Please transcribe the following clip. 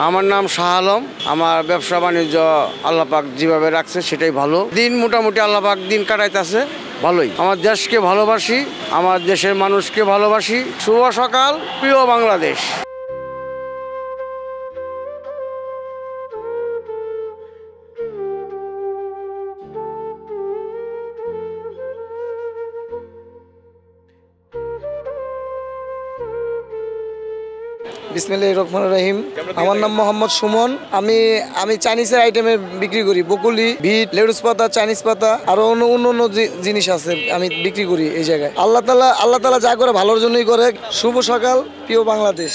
আমার নাম শাহ আলম। আমার ব্যবসা বাণিজ্য আল্লাহ পাক যেভাবে রাখছে সেটাই ভালো। দিন মোটামুটি আল্লাহ পাক দিন কাটাইতেছে ভালোই। আমার দেশকে ভালোবাসি, আমার দেশের মানুষকে ভালোবাসি। শুভ সকাল, প্রিয় বাংলাদেশ। বিসমিল্লাহির রহমানির রহিম। আমার নাম মোহাম্মদ সুমন। আমি চাইনিজের আইটেমে বিক্রি করি। বকুলি, বিট, লেটুস পাতা, চাইনিজ পাতা আরো অন্য জিনিস আছে আমি বিক্রি করি এই জায়গায়। আল্লাহ তাআলা যা করে ভালোর জন্যই করে। শুভ সকাল, প্রিয় বাংলাদেশ।